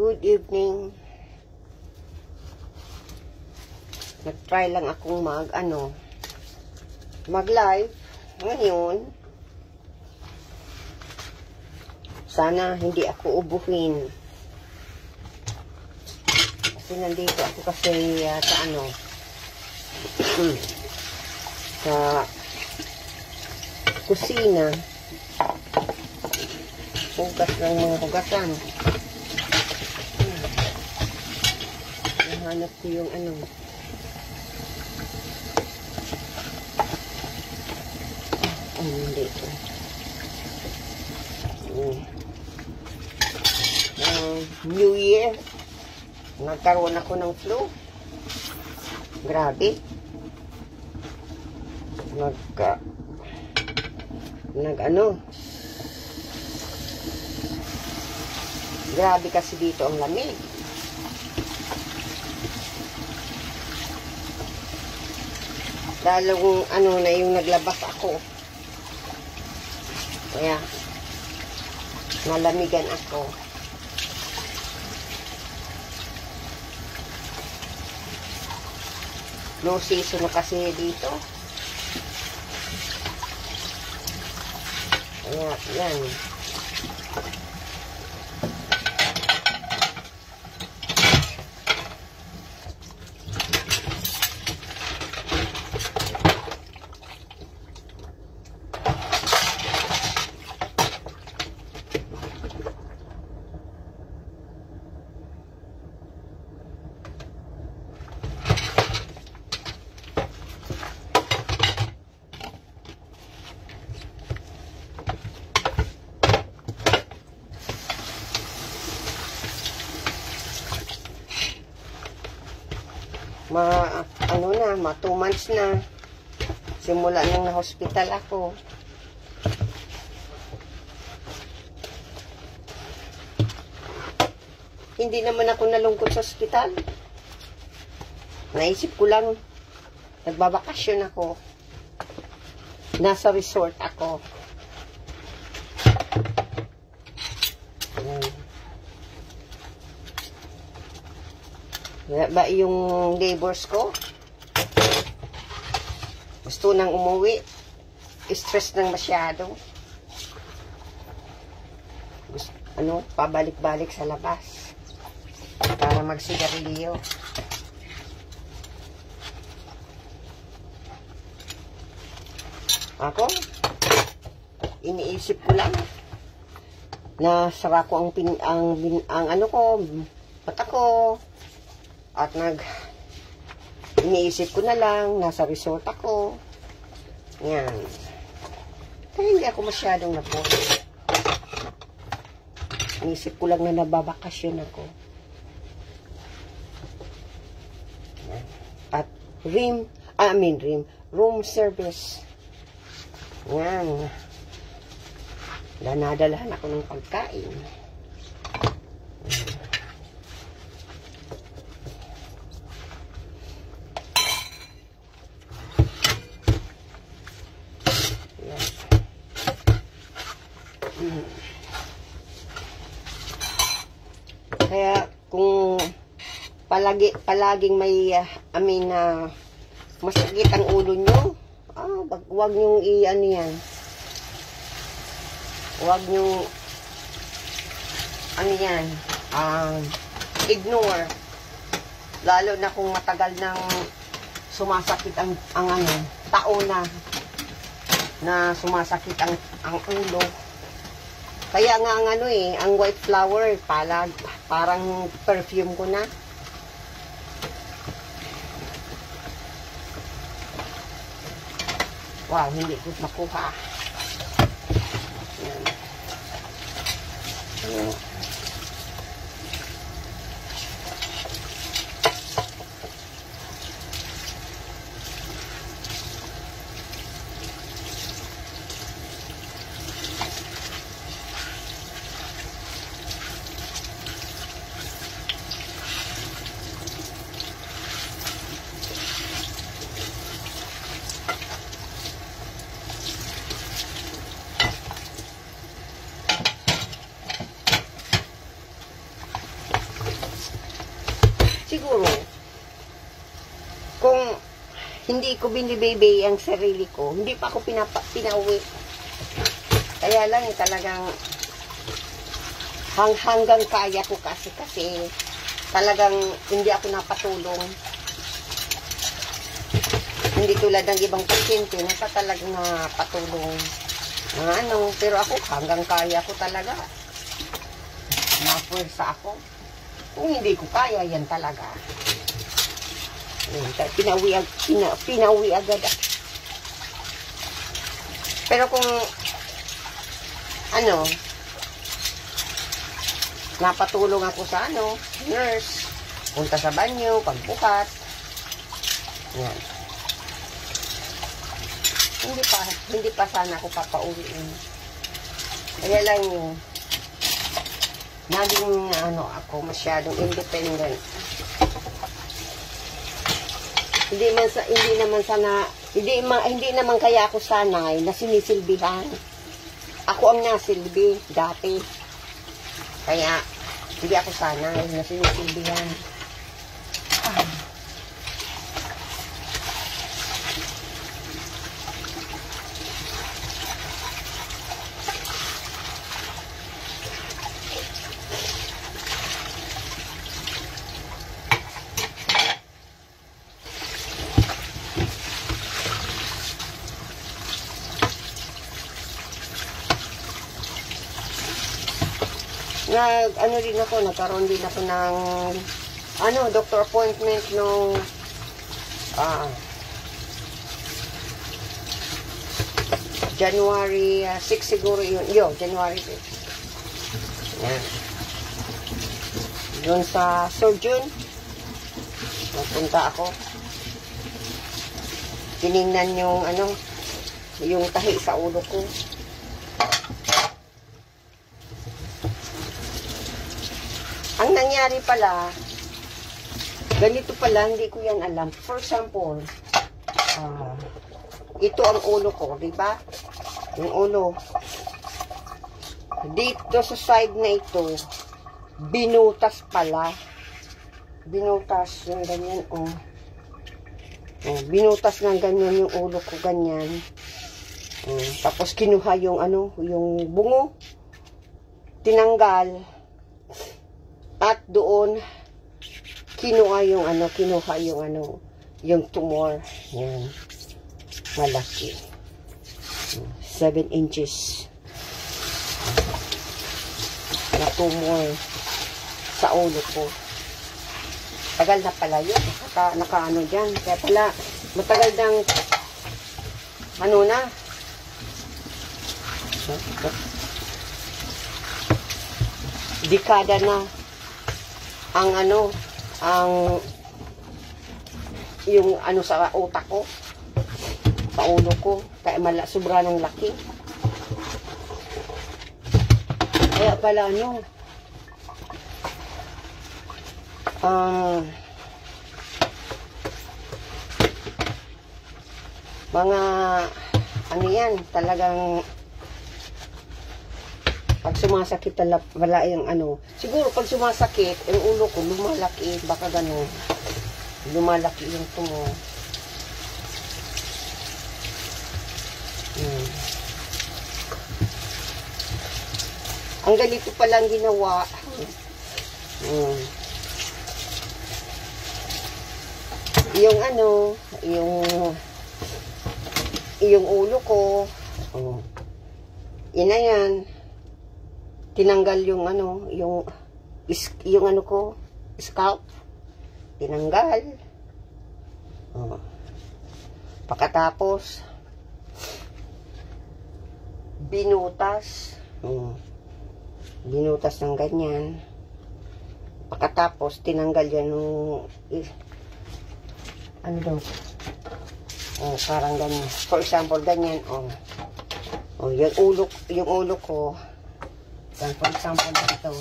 Good evening. Nag-try lang akong mag-live ngayon. Sana hindi ako ubuhin. Kasi nandito ako kasi sa kusina. Hugas ng mga hugasan. Nahanap ko yung hindi ito. New Year. Nagkaroon ako ng flu. Grabe. Grabe kasi dito ang lamig. Lalong na yung naglabas ako. Kaya nalamigan ako. Low season na kasi dito. Kaya yan. Ma 2 months na. Simula nang na-hospital ako. Hindi naman ako nalungkot sa hospital. Naisip ko lang, nagbabakasyon ako. Nasa resort ako. Ba yung neighbors ko? Gusto nang umuwi. Stress nang masyado. Pabalik-balik sa labas. Para magsigarilyo. Ako, iniisip ko lang na sara ko mata ko. At iniisip ko na lang, nasa resort ako. Yan. Kaya hindi ako masyadong napost. Iniisip ko lang na nababakasyon ako. Yan. At room service. Yan. Nadalahan ako ng pagkain. Kaya kung palaging may masakit ang ulo nyo, wag nyo yan. Wag nyo ignore. Lalo na kung matagal nang sumasakit ang taon na sumasakit ang ulo. Kaya nga ang white flower, parang perfume ko na. Wow, hindi ko makuha. Yan. Yan. kung hindi ko binibibay ang sarili ko, hindi pa ako pinauwi. Kaya lang talagang hanggang kaya ko kasi talagang hindi ako napatulong. Hindi tulad ng ibang pasyente na talagang napatulong. Pero ako hanggang kaya ko talaga. Napuwersa ako. Kung hindi ko kaya, yan talaga. Pinauwi agad ako. Pero kung napatulong ako sa nurse, punta sa banyo, pagbukat. Yan. Hindi pa sana ako papauwiin. Kaya lang naging ako masyadong independent. Hindi naman kaya ako sanay na sinisilbihan. Ako ang nasilbi dati. Kaya hindi ako sanay na sinisilbihan. Nagkaroon din ako ng doctor appointment nung January 6 siguro yun. January 6. Yan. Doon sa surgeon, nagpunta ako. Tinignan yung tahi sa ulo ko. Ang nangyari pala, ganito pala, hindi ko yan alam. For example, ito ang ulo ko, di ba? Yung ulo. Dito sa side na ito, binutas pala. Binutas, yung ganyan, binutas ng ganyan yung ulo ko, ganyan. Tapos kinuha yung yung bungo. Tinanggal. At doon, kinuha yung yung tumor. Yan. Malaki. 7 inches. Na tumor sa ulo ko. Tagal na pala yun. Naka dyan. Kaya pala, matagal ng na. Dekada na. Yung sa utak ko, sa ulo ko, kaya sobra ng laki. Kaya pala mga yan, talagang pag sumasakit wala yung siguro pag sumasakit, yung ulo ko lumalaki, baka gano'n. Lumalaki yung tumor. Ang ganito palang ginawa. Yung ulo ko, yan. Tinanggal yung ko, scalp. Tinanggal. Pagkatapos, binutas. Binutas ng ganyan. Pagkatapos, tinanggal yan parang ganyan. For example, ganyan, yung ulo ko, for example, ito.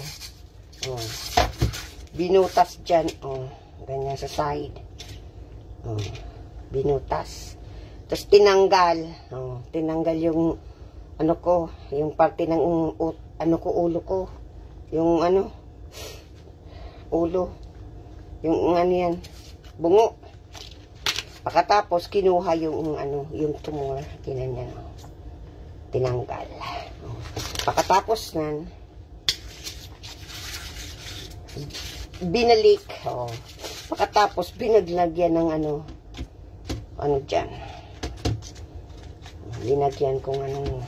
Binutas dyan. Ganyan sa side. Binutas. Tapos tinanggal. Tinanggal yung yung parte ng ulo ko. Yung ulo. Yung yan. Bungo. Pagkatapos, kinuha yung, ano, yung tumor. Tinan niya. Tinanggal. Pagkatapos nan, binalik. Pagkatapos, binaglagyan ng ano dyan. Binagyan kung ano,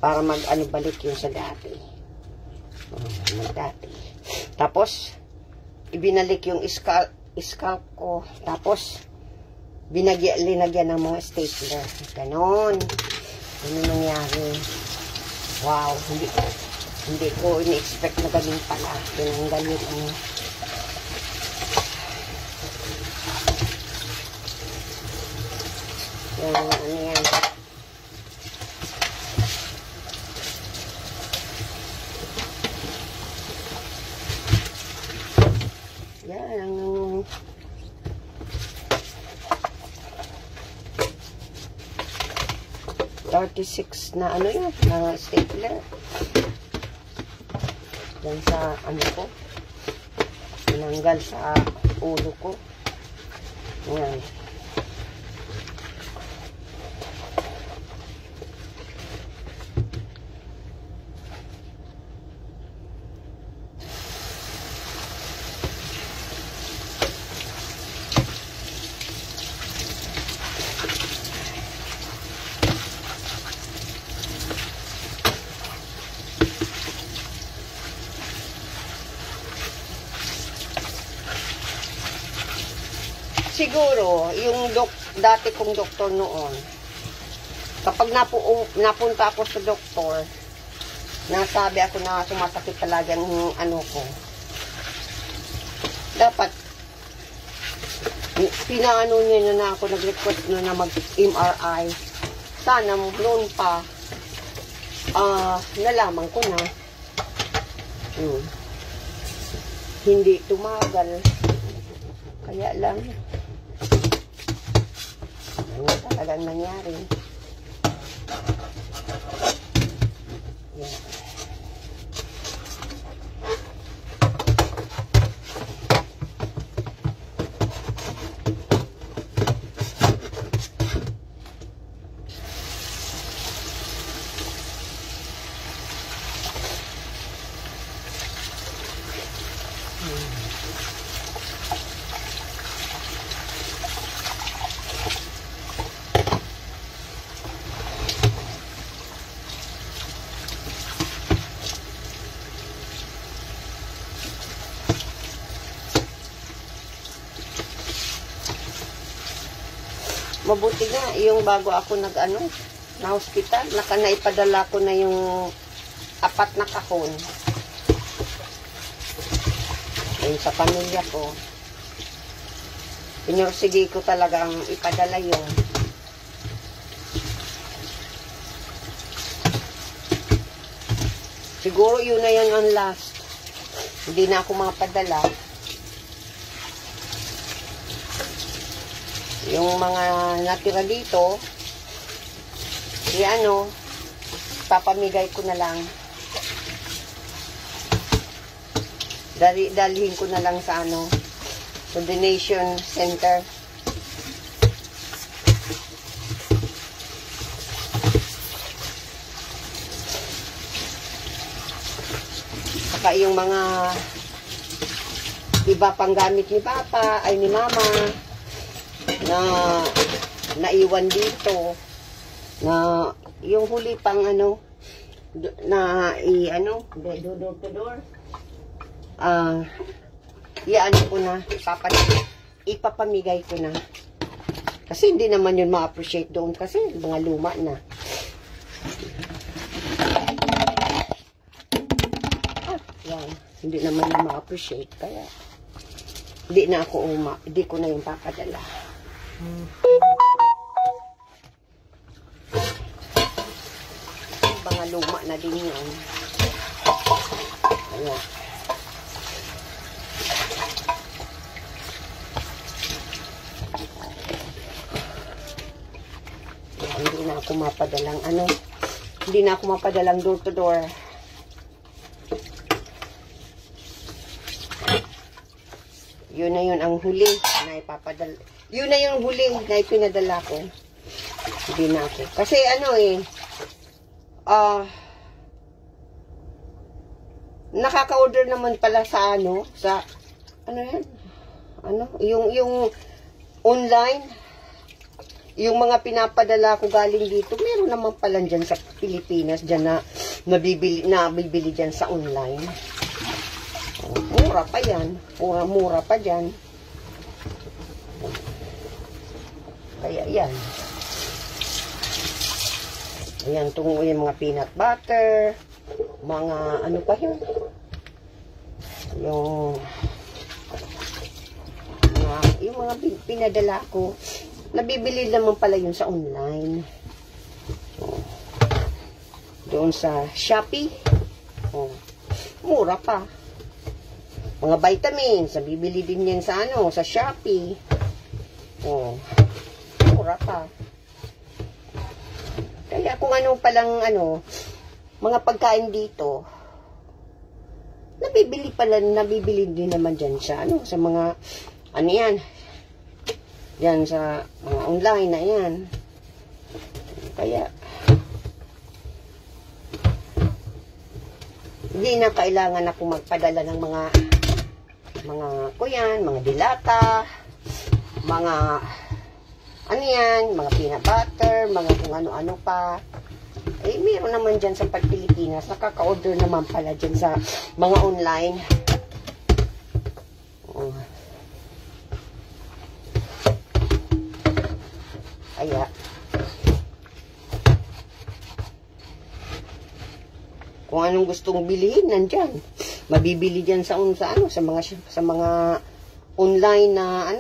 para balik yung sa dati. Dati. Tapos, ibinalik yung scalp ko. Tapos, linagyan ng mga stapler. Ganon. Ano nangyari? Wow. Hindi ko ini-expect na galing pala. Tinanggal yung yan. Yan. 36 na ano yun, na stapler. Yan sa ano ko. Tinanggal sa ulo ko. Yan. Siguro, yung dati kong doktor noon, kapag napunta ako sa doktor, nasabi ako na sumasakit talaga yung ano ko. Dapat, pinaano niya na ako, nag-request na mag-MRI. Sana noon pa, nalaman ko na. Hindi tumagal. Kaya lang, ano talagang nangyari. Yan. Mabuti nga, yung bago ako na hospital, naipadala ko na yung 4 na kahon. Ayun sa pamilya ko. Pinursige ko talagang ipadala yun. Siguro yun na yan ang last. Hindi na ako mapadala. Yung mga natira dito, papamigay ko na lang. Dalhin ko na lang sa sa donation center. Saka yung mga iba pang gamit ni Papa, ay ni Mama, na naiwan dito, na yung huli pang door to door, ko na, ipapamigay ko na, kasi hindi naman yun ma-appreciate doon, kasi mga luma na. Yan, hindi naman yun ma-appreciate, kaya hindi ko na yung papadala. Mga luma na din yan. Ayan. Hindi na ako mapadalang hindi na ako mapadalang door to door. Yun na yun ang huli na ipapadala. Yun na yung huli na ipinadala ko. Hindi na ako. Kasi ano nakaka-order naman pala sa ano yan? Yung online, yung mga pinapadala ko galing dito, meron naman pala dyan sa Pilipinas, dyan na nabibili dyan sa online. Mura pa yan. Mura pa dyan. Kaya yan. Ayan, yung mga peanut butter, mga ano pa yun? Yung mga pinadala ko, nabibili naman pala yun sa online. Doon sa Shopee. Mura pa. Mga vitamins, nabibili din yan sa sa Shopee. Mura pa. Kaya kung ano palang mga pagkain dito, nabibili din naman dyan sa sa mga yan, yan sa mga online na yan. Kaya hindi na kailangan ako magpadala ng mga kuyan, mga dilata, mga mga peanut butter, mga kung ano-ano pa. Meron naman dyan sa Pilipinas, nakaka-order naman pala dyan sa mga online. Kaya, kung anong gustong bilhin, nandyan. Mabibili dyan sa mga online na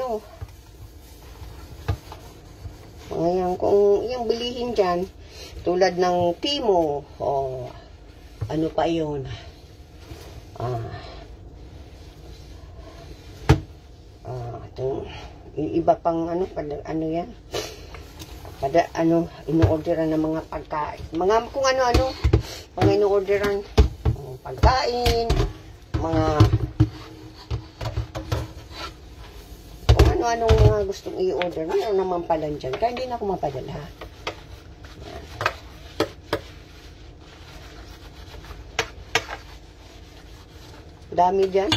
Ngayon, kung yung bilihin dyan, tulad ng Timo, ano pa yun? Iba pang yan? Ino-orderan ng mga pagkain. Kung ano-ano, mga ino-orderan, pagkain, mga anong mga gustong i-order. Mayroon naman pala dyan. Kaya hindi na ako mapadala. Dami dyan.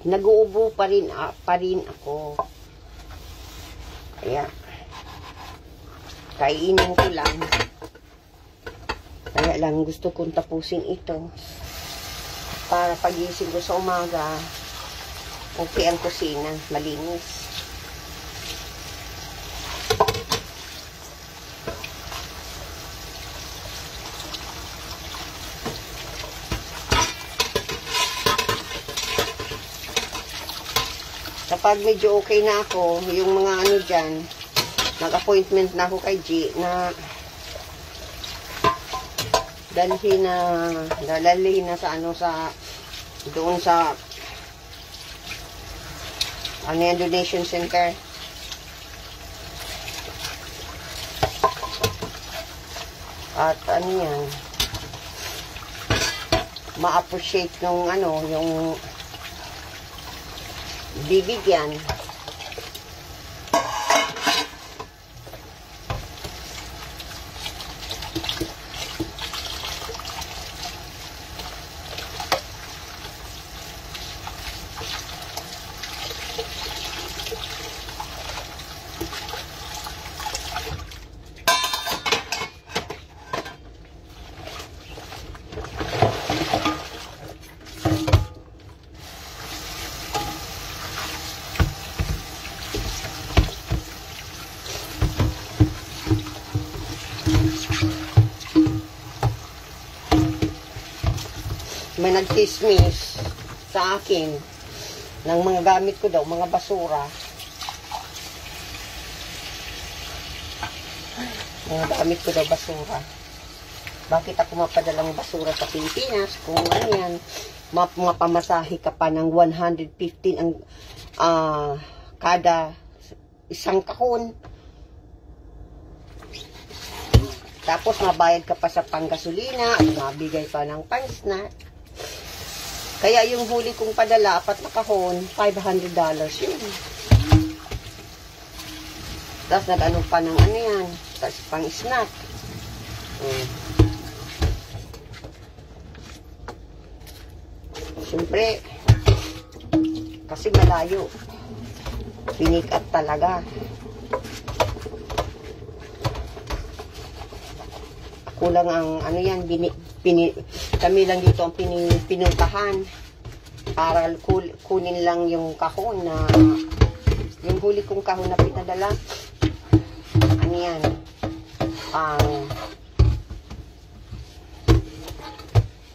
Nag-uubo pa rin ako. Kaya kainin ko lang. Kaya lang gusto kong tapusin ito para pagising ko sa umaga, okay ang kusina, malinis. Kapag medyo okay na ako, yung mga dyan, nag-appointment na ako kay G na dalhin na sa doon sa donation center. At yan, ma-appreciate nung yung bibigyan. May nagtismis sa akin ng mga gamit ko daw, mga basura. Mga damit ko daw basura. Bakit ako mapadalang basura sa Pilipinas? Kung ano yan, mapamasahe ka pa ng 115 ang kada isang kahon. Tapos mabayad ka pa sa panggasolina at mabigay pa ng pang-snack. Kaya yung huli kong padala, 4 na kahon, $500 yun. Tapos nag-ano pa ng ano yan, tapos pang-snack. Siyempre, kasi malayo. Pinik up talaga. Ako lang ang, ano yan, kami lang dito ang pinuntahan para kunin lang yung kahon na, yung huli kong kahon na pinadala. Ano yan?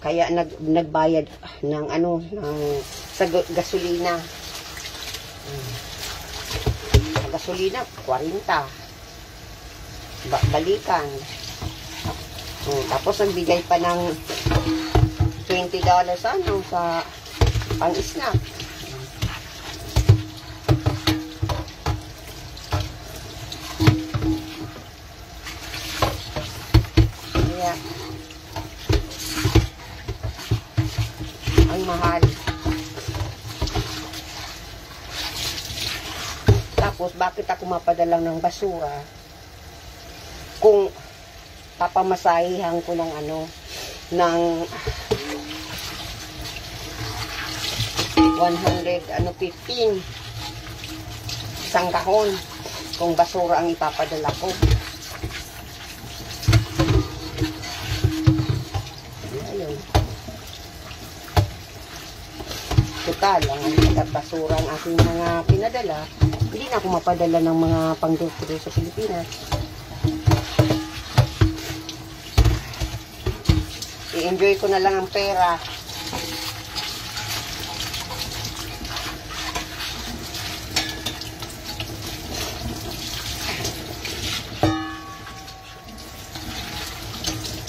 Kaya nagbayad ng ano, sa gasolina. Sa gasolina, 40. Balikan. Tapos nagbigay pa ng $20 ano, sa pang-snack. Kaya, ang mahal. Tapos, bakit ako mapadalang ng basura? Kung papamasahihan ko ng ano, ng 115 isang kahon kung basura ang ipapadala ko. Ayun. Total, ang basura ang aking mga pinadala, hindi na ako mapadala ng mga pang-grocery sa Pilipinas. I-enjoy ko na lang ang pera.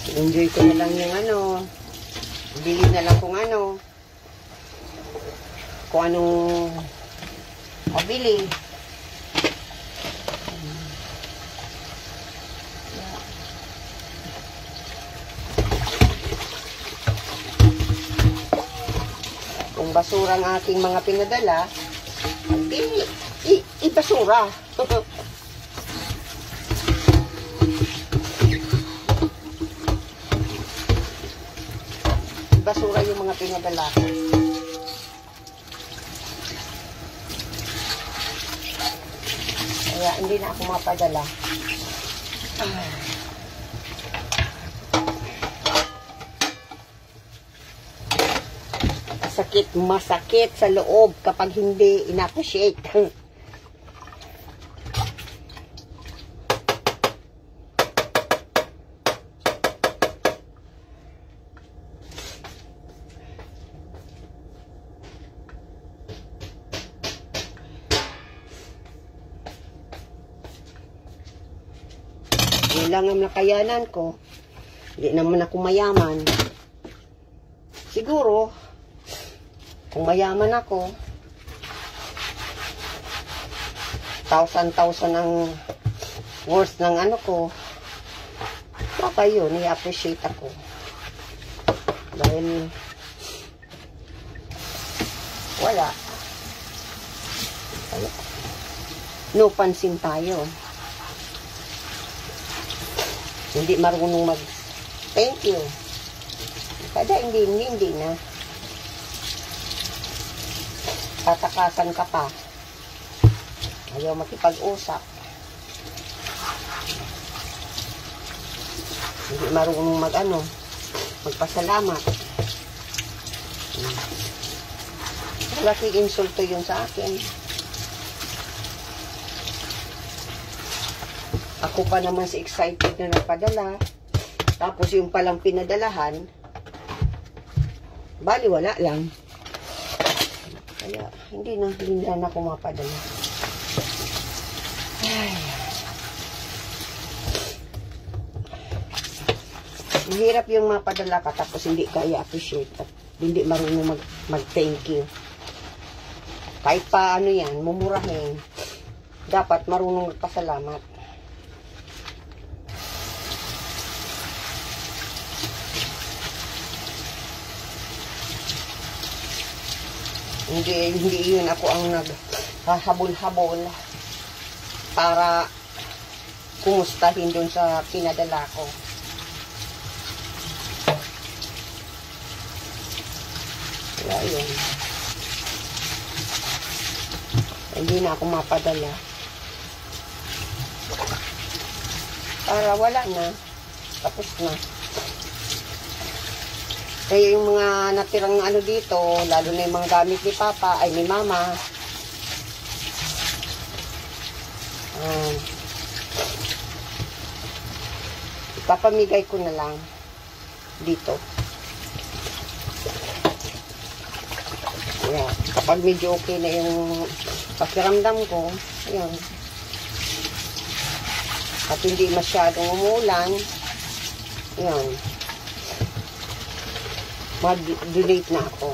I-enjoy ko na lang yung ano. Bili na lang kung ano. Kung anong mabili. Kung basura ang ating mga pinadala, i-basura. Basura yung mga pinadala ko. Kaya hindi na ako mapadala. Masakit sa loob kapag hindi in-appreciate. Yun lang ang nakayanan ko. Hindi naman ako mayaman. Siguro, kung mayaman ako, 1,000 ang worth ng ano ko, baka yun, i-appreciate ako. Dahil, wala. No pansin tayo. Hindi marunong thank you. Kada hindi na. Tatakasan ka pa. Ayaw makipag-usap. Hindi marunong magpasalamat. Malaking insulto yun sa akin. Ako pa naman si excited na nagpadala. Tapos yung palang pinadalahan, bali wala lang. Kaya hindi na ako mapadala. Ay. Mahirap yung mapadala ka tapos hindi ka i-appreciate at hindi marunong mag-thank you. Kahit pa ano yan, mumurahin. Dapat marunong magpasalamat. Hindi yun ako ang naghahabol-habol para kumustahin dun sa pinadala ko. Kaya yun. Hindi na ako mapadala. Para wala na. Tapos na. Kaya yung mga natirang ano dito, lalo na yung mga gamit ni Papa, ay ni Mama. Ipapamigay ko na lang dito. Yeah. Kapag medyo okay na yung pakiramdam ko, ayan. At hindi masyadong umulan, ayan. Mag-donate na ako.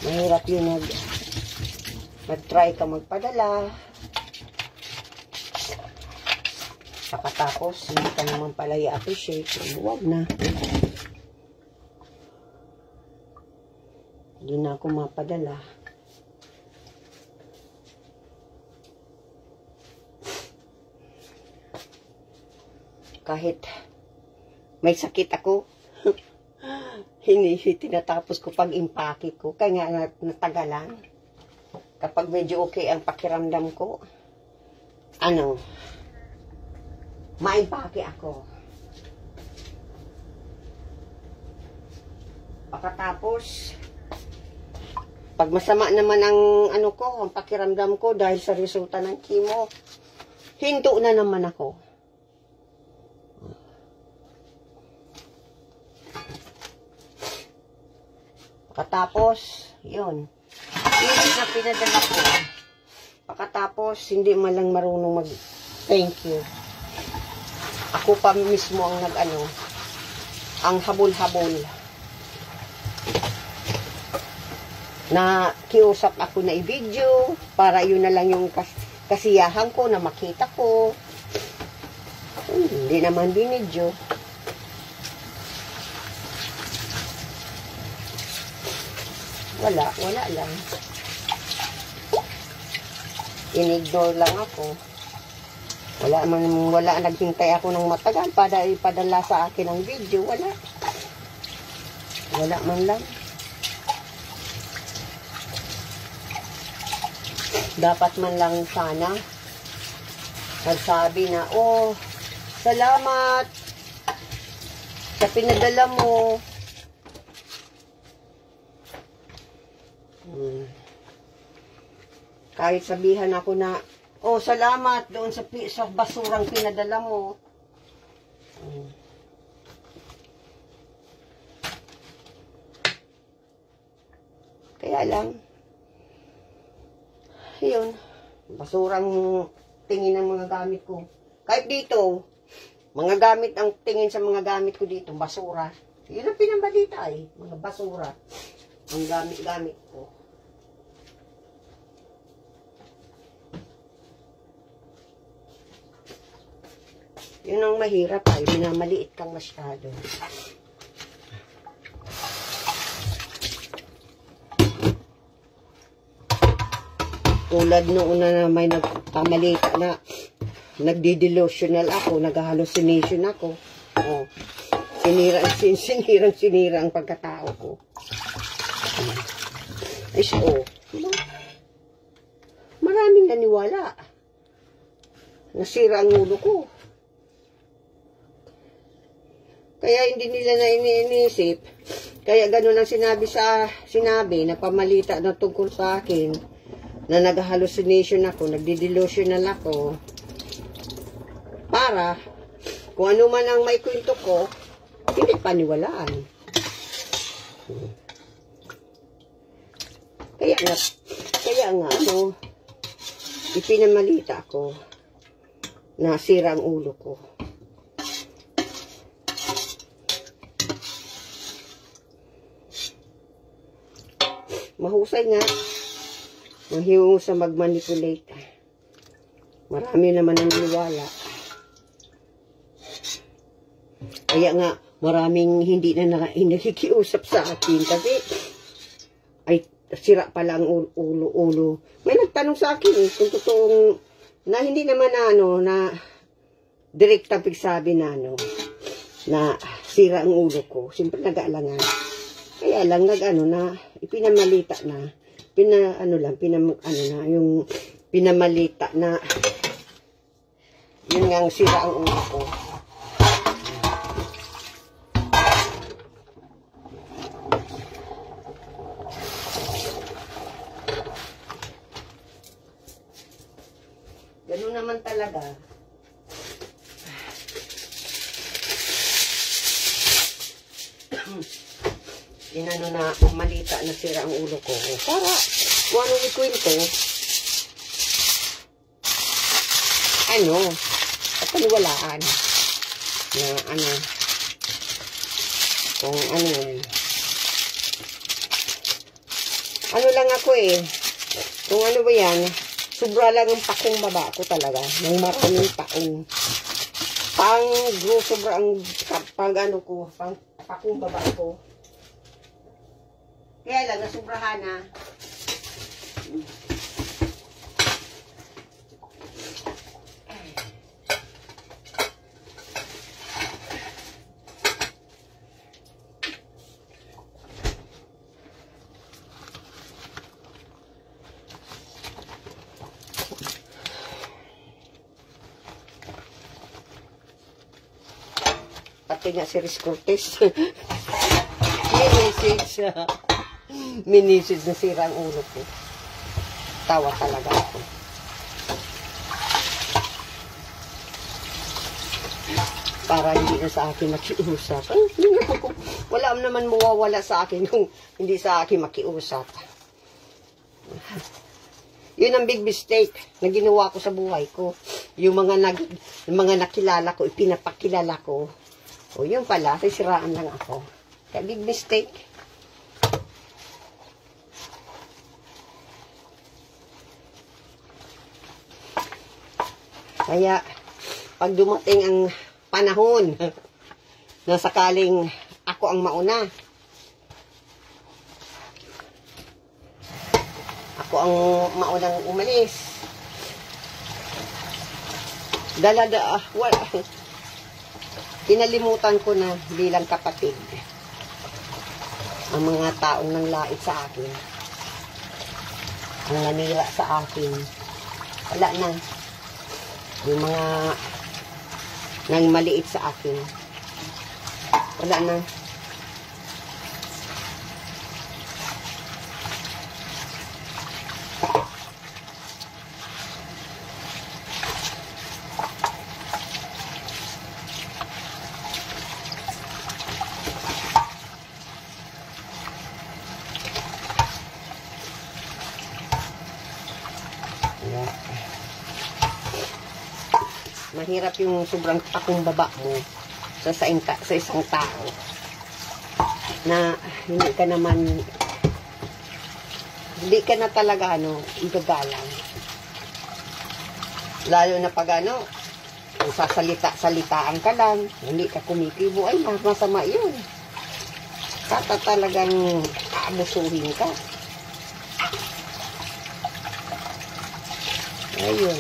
Mahirap yun nag-try ka magpadala. Tapos hindi ka naman pala i-appreciate. Huwag na. Hindi na ako mapadala. Kahit may sakit ako, tinatapos ko pag-impake ko. Kaya nga natagalan. Kapag medyo okay ang pakiramdam ko, maimpake ako. Pagkatapos, pag masama naman ang ang pakiramdam ko dahil sa resulta ng chemo, hinto na naman ako. Pagkatapos, yun. Iris na pinadala ko. Pagkatapos, hindi man lang marunong mag-thank you. Ako pa mismo ang ang habol-habol. Na kiusap ako na i-video para yun na lang yung kasiyahan ko na makita ko. Hindi naman binidyo. Wala lang. Inignore lang ako. Wala naghintay ako ng matagal para ipadala sa akin ang video. Wala man lang. Dapat man lang sana nagsabi na, oh, salamat sa pinadala mo. Kahit sabihan ako na, oh, salamat doon sa basurang pinadala mo. Kaya lang, yun, basurang tingin ng mga gamit ko. Kahit dito, mga gamit ang tingin sa mga gamit ko dito, basura. Yun ang pinabalita mga basura. Ang gamit-gamit ko. Yun ang mahirap minamaliit kang masyado. Tulad noon na may nagpamalita na nagdi-delusional ako, nag-hallucination ako. Oh, sinira ang pagkatao ko. Ay, maraming naniwala. Nasira ang ulo ko. Kaya hindi nila na iniisip. Kaya gano'n ang sinabi na pamalita na tungkol sa akin, na nag-hallucination ako, nagdi-delusional ako, para kung ano man ang may kwento ko, hindi paniwalaan. Kaya nga, ano, ipinamalita ako na sira ang ulo ko. Mahusay nga. Mahiyo sa mag-manipulate. Marami naman ang niwala. Kaya nga, maraming hindi nakikiusap sa akin. Kasi, ay, sira pala ang ulo. May nagtanong sa akin kung totoong, na hindi naman na direkta pagsabi na na sira ang ulo ko. Siyempre nag-aalangan. Kaya lang na ipinamalita na, yung pinamalita na, yun nga sira ang ulo ko. Ganun naman talaga. Inano na malita na sira ang ulo ko. Para, kung anong ikwento, at paniwalaan na kung lang ako kung ano ba yan, sobra lang ang pakong baba ko talaga, ng maraming taon. Sobra ang pakong baba ko. Kaya lang, nasubrahan na. Pati nga si Riz Cortez. May message na sira ang ulo ko. Tawa talaga ako. Para hindi na sa akin makiusap. Wala naman mawawala sa akin kung hindi sa akin makiusap. Yun ang big mistake na ginawa ko sa buhay ko. Yung mga nakilala ko, ipinapakilala ko. O yun pala, sisiraan lang ako. Kaya big mistake. Kaya, pag dumating ang panahon na sakaling ako ang mauna, ako ang maunang umalis, kinalimutan ko na bilang kapatid ang mga taong nanglait sa akin, ang nanira sa akin. Wala na. Yung mga nang maliit sa akin, wala na. Mahirap yung sobrang takong baba mo sa isang tao na hindi ka na talaga igagalang. Lalo na pag kung salitaan ka lang, hindi ka kumikibo, ay masama yun. Talagang aabusuhin ka. Ayun.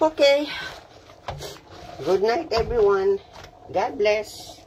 Okay. Good night, everyone. God bless.